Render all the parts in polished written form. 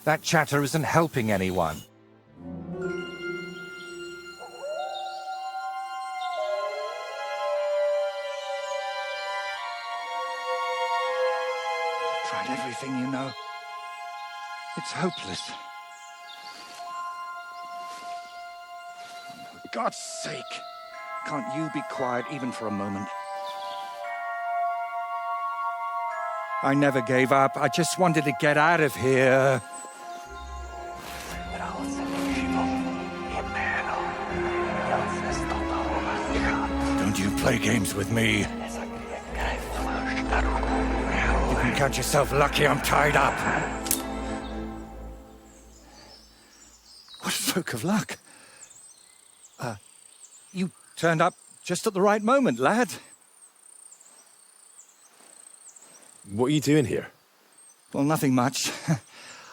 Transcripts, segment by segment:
That chatter isn't helping anyone. Tried everything, you know. It's hopeless. For God's sake, can't you be quiet even for a moment? I never gave up. I just wanted to get out of here. Don't you play games with me. You can count yourself lucky I'm tied up. What a stroke of luck. You turned up just at the right moment, lad. What are you doing here? Well, nothing much.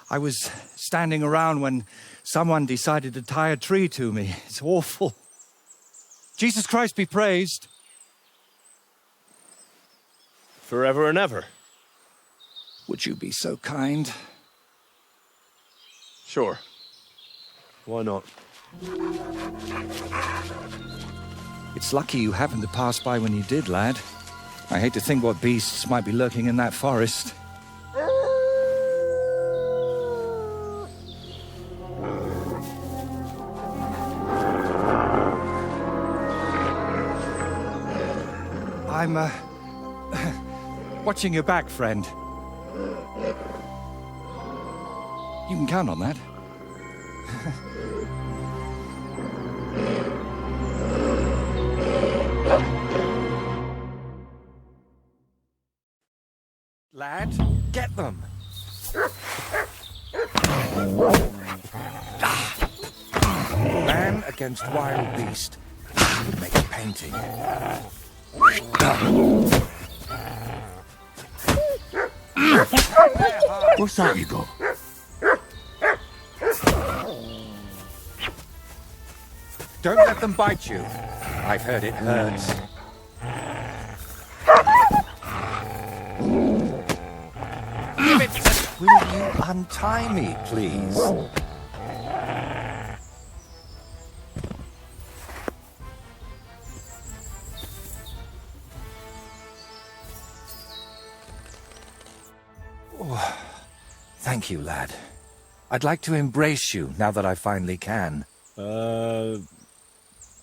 I was standing around when someone decided to tie a tree to me. It's awful. Jesus Christ be praised. Forever and ever? Would you be so kind? Sure. Why not? It's lucky you happened to pass by when you did, lad. I hate to think what beasts might be lurking in that forest. I'm, watching your back, friend. You can count on that. Lad, get them. Man against wild beast. Would make a painting. What's that you got? Don't let them bite you. I've heard it hurts. Give it. Will you untie me, please? Oh, thank you, lad. I'd like to embrace you now that I finally can.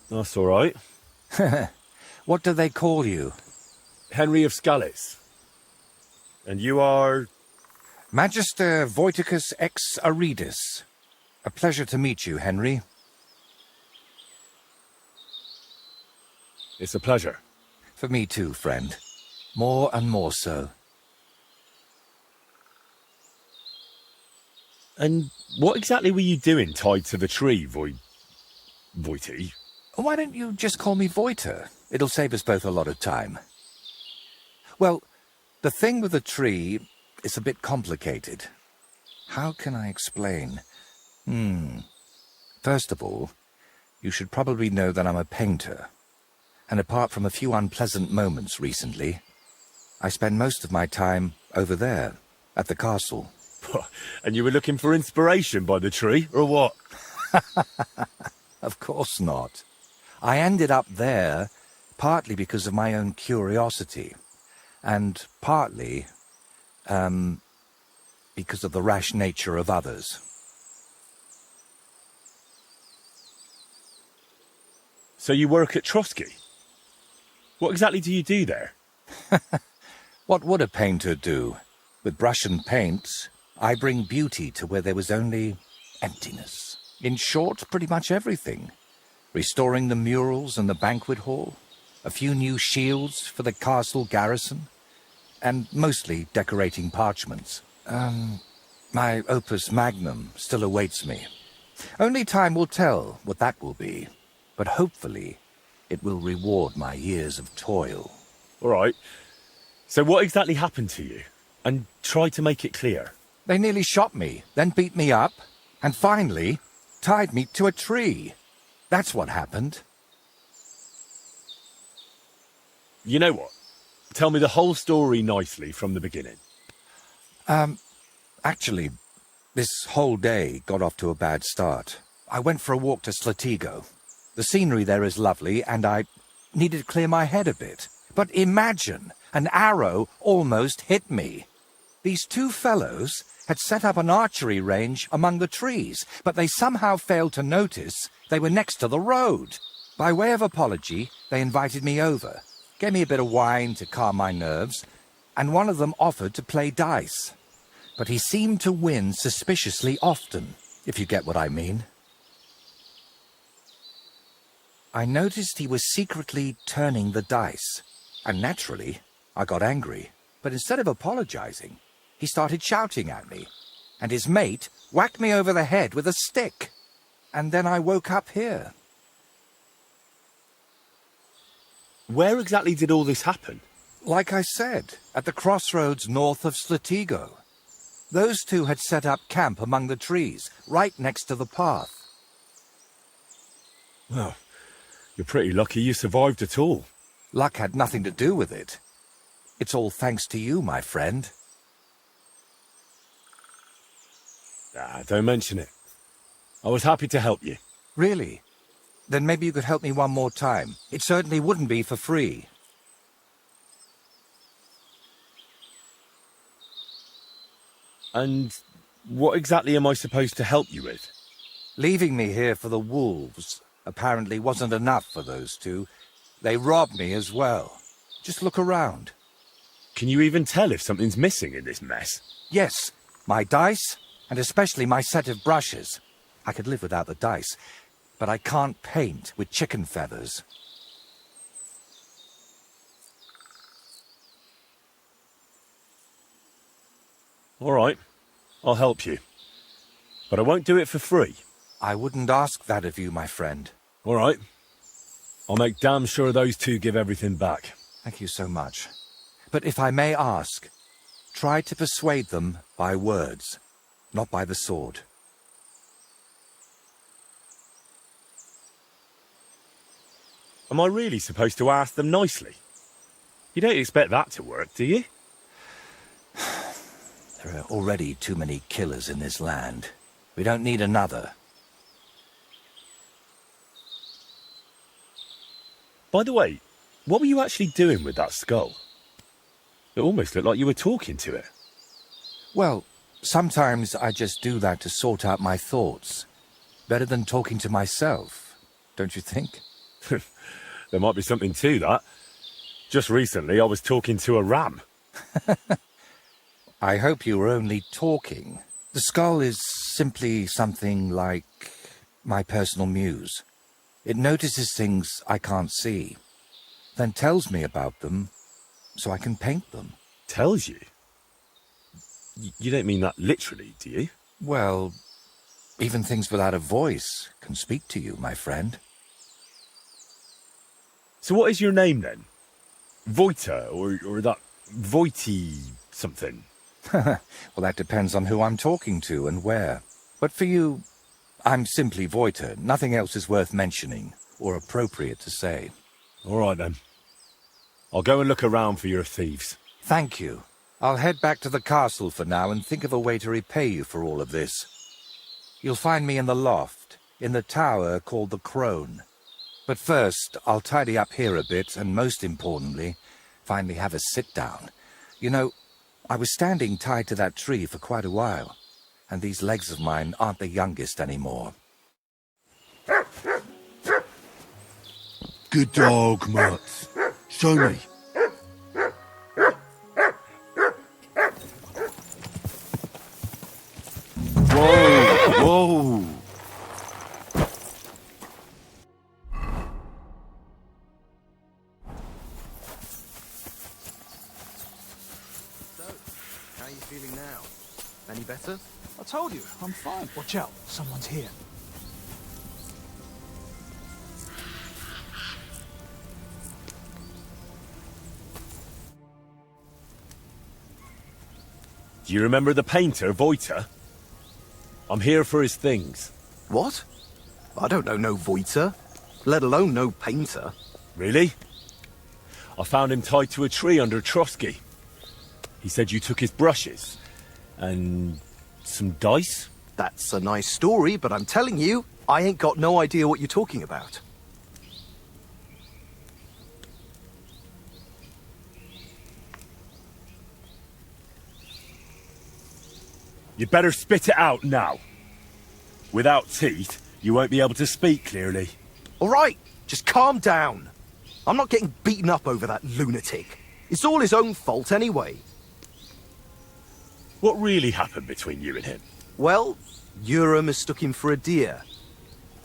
That's all right. What do they call you? Henry of Scales. And you are... Magister Voiticus ex Aridus. A pleasure to meet you, Henry. It's a pleasure. For me too, friend. More and more so. And what exactly were you doing tied to the tree, Voity? Why don't you just call me Voiter? It'll save us both a lot of time. Well, the thing with the tree is a bit complicated. How can I explain? First of all, you should probably know that I'm a painter. And apart from a few unpleasant moments recently, I spend most of my time over there, at the castle. And you were looking for inspiration by the tree, or what? Of course not. I ended up there partly because of my own curiosity, and partly, because of the rash nature of others. So you work at Trotsky? What exactly do you do there? What would a painter do? With brush and paint, I bring beauty to where there was only emptiness. In short, pretty much everything. Restoring the murals and the banquet hall, a few new shields for the castle garrison, and mostly decorating parchments. My opus magnum still awaits me. Only time will tell what that will be, but hopefully it will reward my years of toil. All right. So what exactly happened to you? And try to make it clear. They nearly shot me, then beat me up, and finally tied me to a tree. That's what happened. You know what? Tell me the whole story nicely from the beginning. Actually, This whole day got off to a bad start. I went for a walk to Slatigo. The scenery there is lovely, and I needed to clear my head a bit. But imagine, an arrow almost hit me. These two fellows had set up an archery range among the trees, but they somehow failed to notice they were next to the road. By way of apology, they invited me over, gave me a bit of wine to calm my nerves, and one of them offered to play dice. But he seemed to win suspiciously often, if you get what I mean. I noticed he was secretly turning the dice, and naturally, I got angry. But instead of apologizing, he started shouting at me, and his mate whacked me over the head with a stick. And then I woke up here. Where exactly did all this happen? Like I said, at the crossroads north of Slatigo. Those two had set up camp among the trees, right next to the path. Well, you're pretty lucky you survived at all. Luck had nothing to do with it. It's all thanks to you, my friend. Don't mention it. I was happy to help you. Really? Then maybe you could help me one more time. It certainly wouldn't be for free. And what exactly am I supposed to help you with? Leaving me here for the wolves apparently wasn't enough for those two. They robbed me as well. Just look around. Can you even tell if something's missing in this mess? Yes, my dice, and especially my set of brushes. I could live without the dice, but I can't paint with chicken feathers. All right, I'll help you. But I won't do it for free. I wouldn't ask that of you, my friend. All right. I'll make damn sure those two give everything back. Thank you so much. But if I may ask, try to persuade them by words, not by the sword. Am I really supposed to ask them nicely? You don't expect that to work, do you? There are already too many killers in this land. We don't need another. By the way, what were you actually doing with that skull? It almost looked like you were talking to it. Well, sometimes I just do that to sort out my thoughts. Better than talking to myself, don't you think? There might be something to that. Just recently, I was talking to a ram. I hope you were only talking. The skull is simply something like my personal muse. It notices things I can't see, then tells me about them so I can paint them. Tells you? You don't mean that literally, do you? Well, even things without a voice can speak to you, my friend. So what is your name then? Voita, or that Voity something? Well, that depends on who I'm talking to and where. But for you, I'm simply Voita. Nothing else is worth mentioning or appropriate to say. All right, then. I'll go and look around for your thieves. Thank you. I'll head back to the castle for now and think of a way to repay you for all of this. You'll find me in the loft, in the tower called the Crone. But first, I'll tidy up here a bit and, most importantly, finally have a sit-down. You know, I was standing tied to that tree for quite a while, and these legs of mine aren't the youngest anymore. Good dog, Mutt. Show me. Whoa, whoa. How are you feeling now? Any better? I told you, I'm fine. Watch out, someone's here. Do you remember the painter, Voita? I'm here for his things. What? I don't know no Voiter, let alone no painter. Really? I found him tied to a tree under Trotsky. He said you took his brushes and Some dice? That's a nice story, but I'm telling you, I ain't got no idea what you're talking about. You better spit it out now. Without teeth, you won't be able to speak clearly. All right, just calm down. I'm not getting beaten up over that lunatic. It's all his own fault anyway. What really happened between you and him? Well, Yura mistook him for a deer.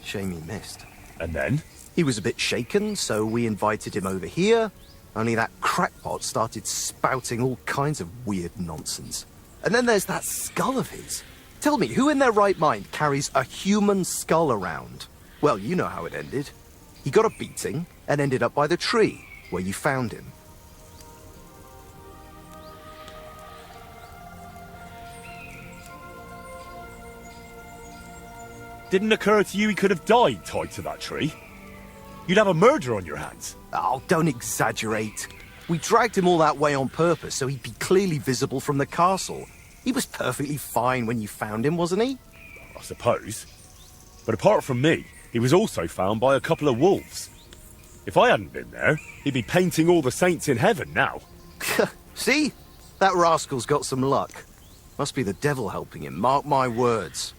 Shame he missed. And then? He was a bit shaken, so we invited him over here. Only that crackpot started spouting all kinds of weird nonsense. And then there's that skull of his. Tell me, who in their right mind carries a human skull around? Well, you know how it ended. He got a beating and ended up by the tree, where you found him. Didn't occur to you he could have died tied to that tree? You'd have a murder on your hands. Oh, don't exaggerate. We dragged him all that way on purpose so he'd be clearly visible from the castle. He was perfectly fine when you found him, wasn't he? I suppose. But apart from me, he was also found by a couple of wolves. If I hadn't been there, he'd be painting all the saints in heaven now. See? That rascal's got some luck. Must be the devil helping him, mark my words.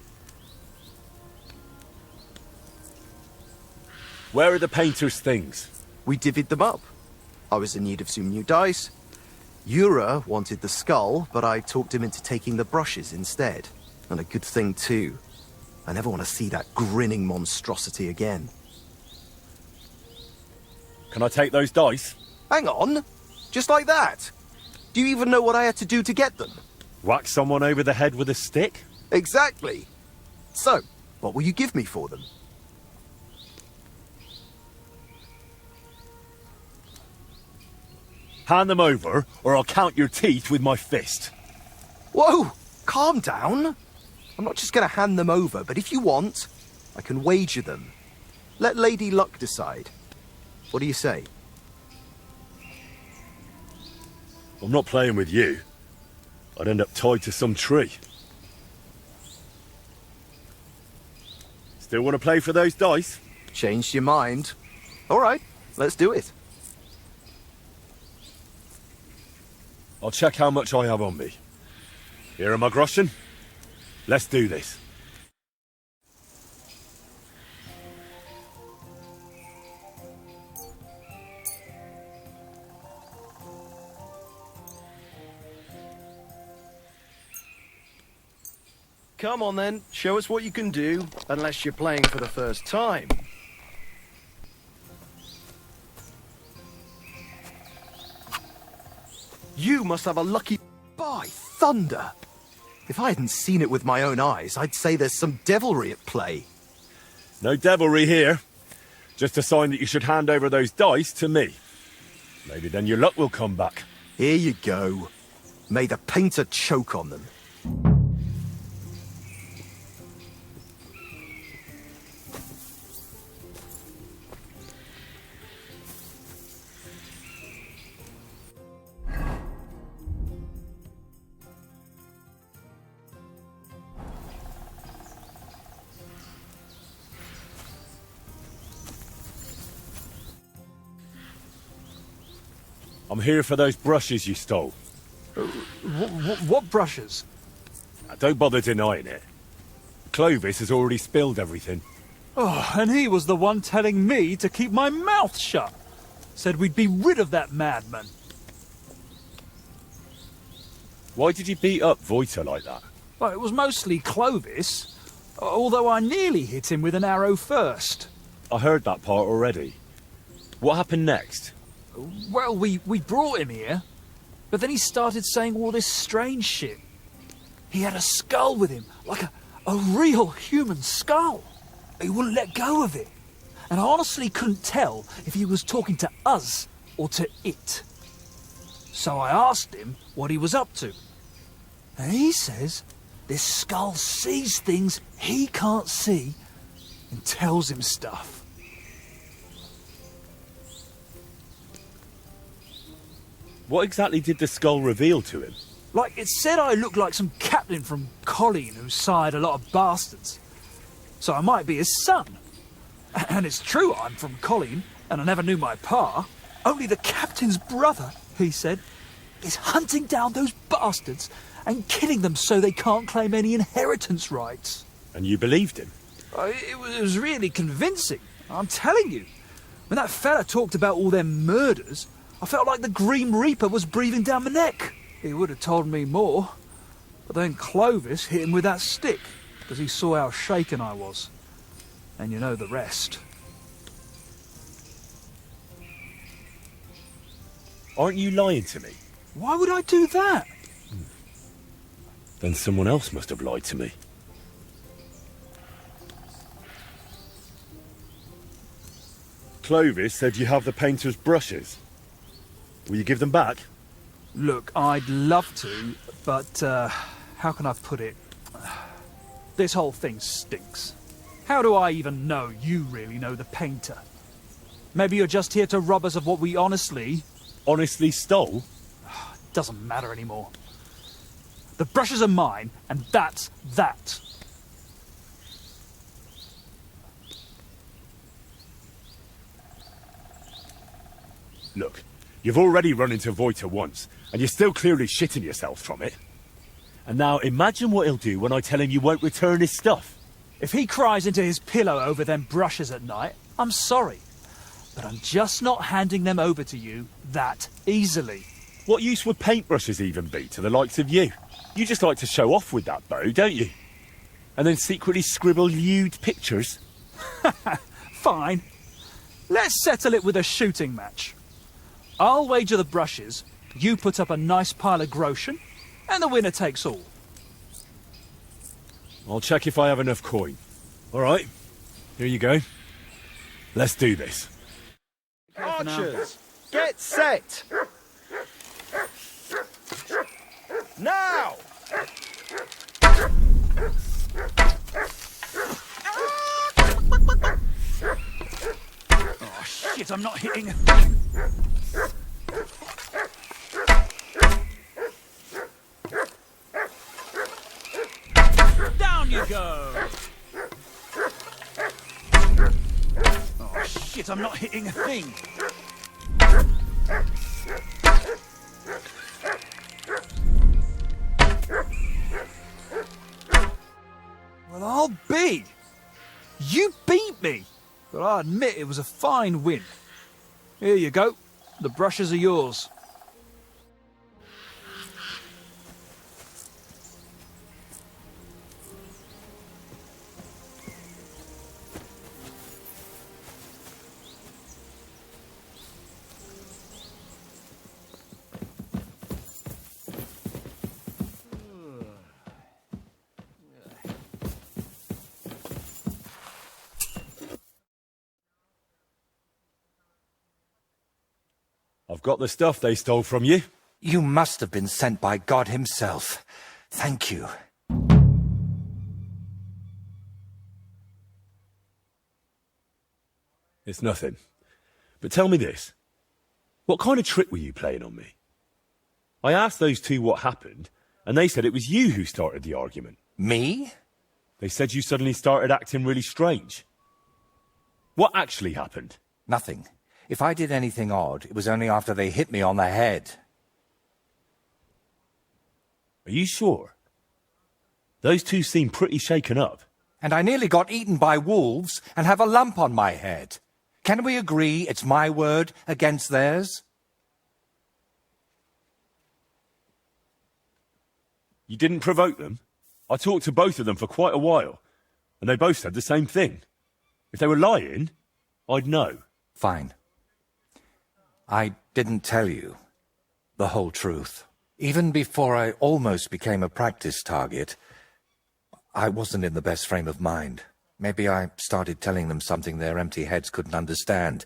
Where are the painter's things? We divvied them up. I was in need of some new dice. Yura wanted the skull, but I talked him into taking the brushes instead. And a good thing, too. I never want to see that grinning monstrosity again. Can I take those dice? Hang on! Just like that? Do you even know what I had to do to get them? Whack someone over the head with a stick? Exactly. So, what will you give me for them? Hand them over, or I'll count your teeth with my fist. Whoa! Calm down. I'm not just going to hand them over, but if you want, I can wager them. Let Lady Luck decide. What do you say? I'm not playing with you. I'd end up tied to some tree. Still want to play for those dice? Changed your mind? All right, let's do it. I'll check how much I have on me. Here am I, groschen. Let's do this. Come on then, show us what you can do, unless you're playing for the first time. You must have a lucky... By thunder! If I hadn't seen it with my own eyes, I'd say there's some devilry at play. No devilry here. Just a sign that you should hand over those dice to me. Maybe then your luck will come back. Here you go. May the painter choke on them. I'm here for those brushes you stole. What brushes? Now, don't bother denying it. Clovis has already spilled everything. Oh, and he was the one telling me to keep my mouth shut. Said we'd be rid of that madman. Why did you beat up Voita like that? Well, it was mostly Clovis, although I nearly hit him with an arrow first. I heard that part already. What happened next? Well, we brought him here, but then he started saying all this strange shit. He had a skull with him, like a real human skull. He wouldn't let go of it. And I honestly couldn't tell if he was talking to us or to it. So I asked him what he was up to. And he says this skull sees things he can't see and tells him stuff. What exactly did the skull reveal to him? Like, it said I looked like some captain from Colleen who sired a lot of bastards. So I might be his son. And it's true I'm from Colleen, and I never knew my pa. Only the captain's brother, he said, is hunting down those bastards and killing them so they can't claim any inheritance rights. And you believed him? It was really convincing, I'm telling you. When that fella talked about all them murders, I felt like the Grim Reaper was breathing down my neck. He would have told me more. But then Clovis hit him with that stick, because he saw how shaken I was. And you know the rest. Aren't you lying to me? Why would I do that? Then someone else must have lied to me. Clovis said you have the painter's brushes. Will you give them back? Look, I'd love to, but how can I put it? This whole thing stinks. How do I even know you really know the painter? Maybe you're just here to rob us of what we honestly stole? Doesn't matter anymore. The brushes are mine, and that's that. Look, you've already run into Voita once, and you're still clearly shitting yourself from it. And now imagine what he'll do when I tell him you won't return his stuff. If he cries into his pillow over them brushes at night, I'm sorry. But I'm just not handing them over to you that easily. What use would paintbrushes even be to the likes of you? You just like to show off with that bow, don't you? And then secretly scribble lewd pictures? Fine. Let's settle it with a shooting match. I'll wager the brushes, you put up a nice pile of groschen, and the winner takes all. I'll check if I have enough coin. All right, here you go. Let's do this. Archers, get set! Now! Oh shit, I'm not hitting a thing. Down you go! Oh shit, I'm not hitting a thing. Well, I'll be. You beat me. But I admit it was a fine win. Here you go. The brushes are yours. I've got the stuff they stole from you. You must have been sent by God himself. Thank you. It's nothing. But tell me this. What kind of trick were you playing on me? I asked those two what happened, and they said it was you who started the argument. Me? They said you suddenly started acting really strange. What actually happened? Nothing. If I did anything odd, it was only after they hit me on the head. Are you sure? Those two seem pretty shaken up. And I nearly got eaten by wolves and have a lump on my head. Can we agree it's my word against theirs? You didn't provoke them? I talked to both of them for quite a while, and they both said the same thing. If they were lying, I'd know. Fine. I didn't tell you the whole truth. Even before I almost became a practice target, I wasn't in the best frame of mind. Maybe I started telling them something their empty heads couldn't understand,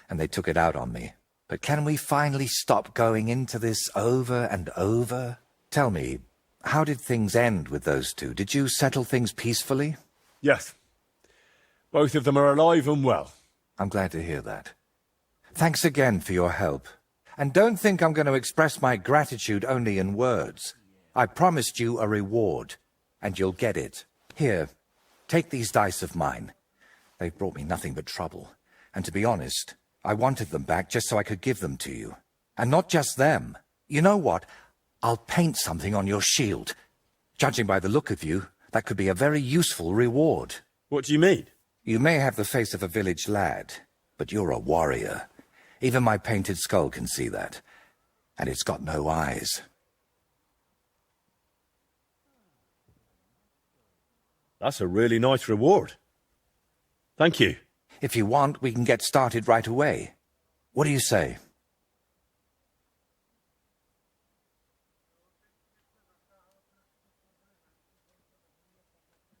and they took it out on me. But can we finally stop going into this over and over? Tell me, how did things end with those two? Did you settle things peacefully? Yes. Both of them are alive and well. I'm glad to hear that. Thanks again for your help. And don't think I'm going to express my gratitude only in words. I promised you a reward, and you'll get it. Here, take these dice of mine. They've brought me nothing but trouble, and to be honest, I wanted them back just so I could give them to you. And not just them. You know what? I'll paint something on your shield. Judging by the look of you, that could be a very useful reward. What do you mean? You may have the face of a village lad, but you're a warrior. Even my painted skull can see that. And it's got no eyes. That's a really nice reward. Thank you. If you want, we can get started right away. What do you say?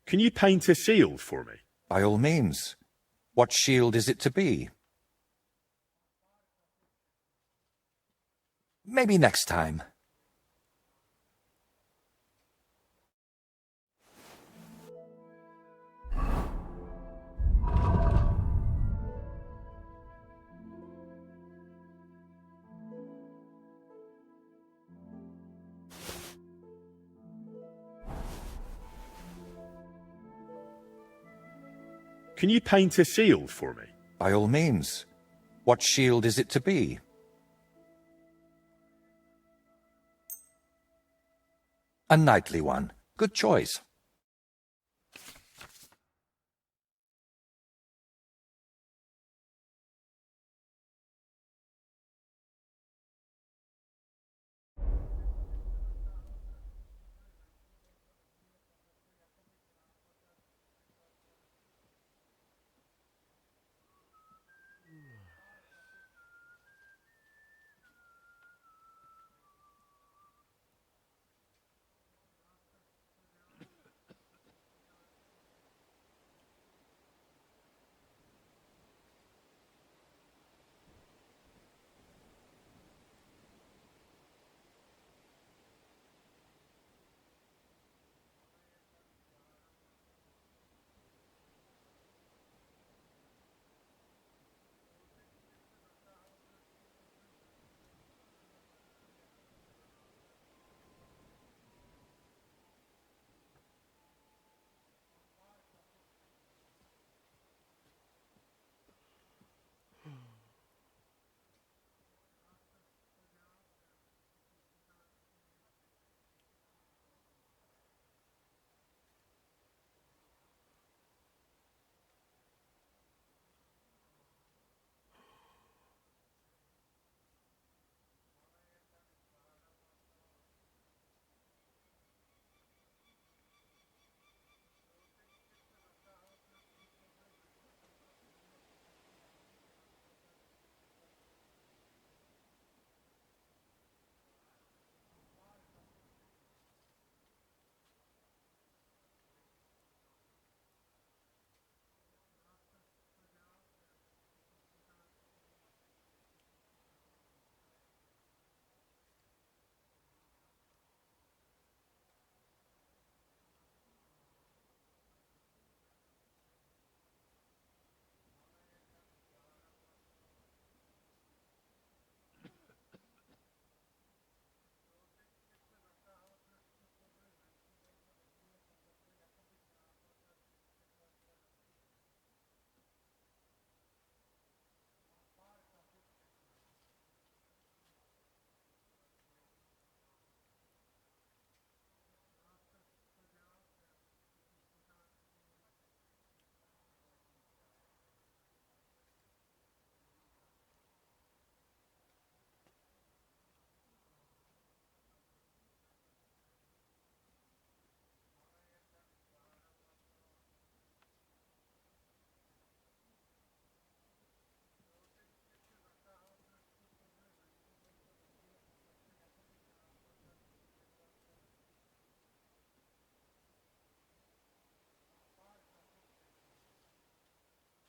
Can you paint a shield for me? By all means. What shield is it to be? Maybe next time. Can you paint a shield for me? By all means. What shield is it to be? A knightly one. Good choice.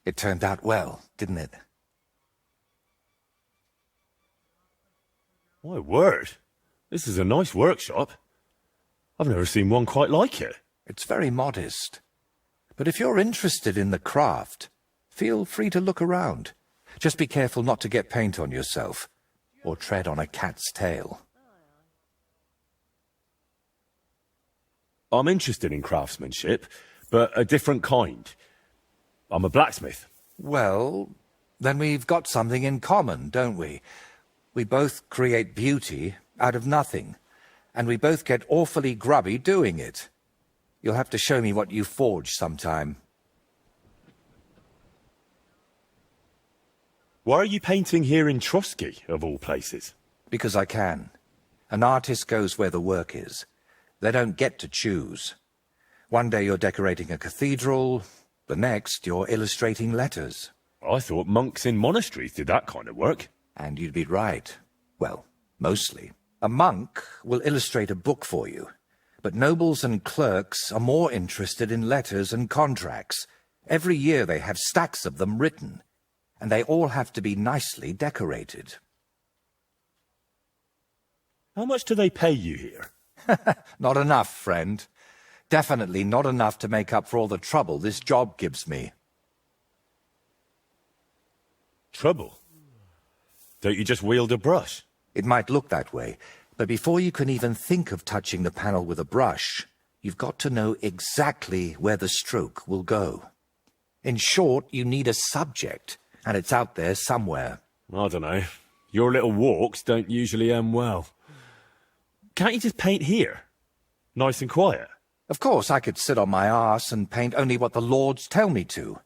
It turned out well, didn't it? My word. This is a nice workshop. I've never seen one quite like it. It's very modest. But if you're interested in the craft, feel free to look around. Just be careful not to get paint on yourself, or tread on a cat's tail. I'm interested in craftsmanship, but a different kind. I'm a blacksmith. Well, then we've got something in common, don't we? We both create beauty out of nothing, and we both get awfully grubby doing it. You'll have to show me what you forge sometime. Why are you painting here in Trotsky, of all places? Because I can. An artist goes where the work is. They don't get to choose. One day you're decorating a cathedral, the next you're illustrating letters. I thought monks in monasteries did that kind of work. And you'd be right. Well, mostly. A monk will illustrate a book for you, but nobles and clerks are more interested in letters and contracts. Every year they have stacks of them written, and they all have to be nicely decorated. How much do they pay you here? Not enough, friend. Definitely not enough to make up for all the trouble this job gives me. Trouble? Don't you just wield a brush? It might look that way, but before you can even think of touching the panel with a brush, you've got to know exactly where the stroke will go. In short, you need a subject, and it's out there somewhere. I don't know. Your little walks don't usually end well. Can't you just paint here? Nice and quiet. Of course, I could sit on my arse and paint only what the lords tell me to,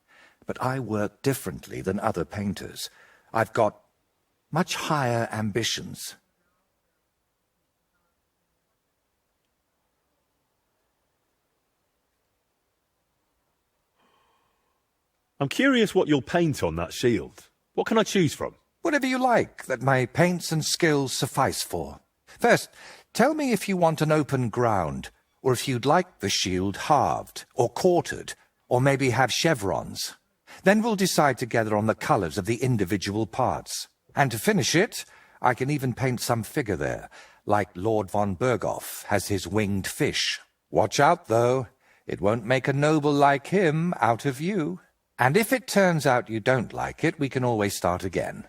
but I work differently than other painters. I've got much higher ambitions. I'm curious what you'll paint on that shield. What can I choose from? Whatever you like that my paints and skills suffice for. First, tell me if you want an open ground, or if you'd like the shield halved, or quartered, or maybe have chevrons. Then we'll decide together on the colours of the individual parts. And to finish it, I can even paint some figure there, like Lord von Berghoff has his winged fish. Watch out, though. It won't make a noble like him out of you. And if it turns out you don't like it, we can always start again.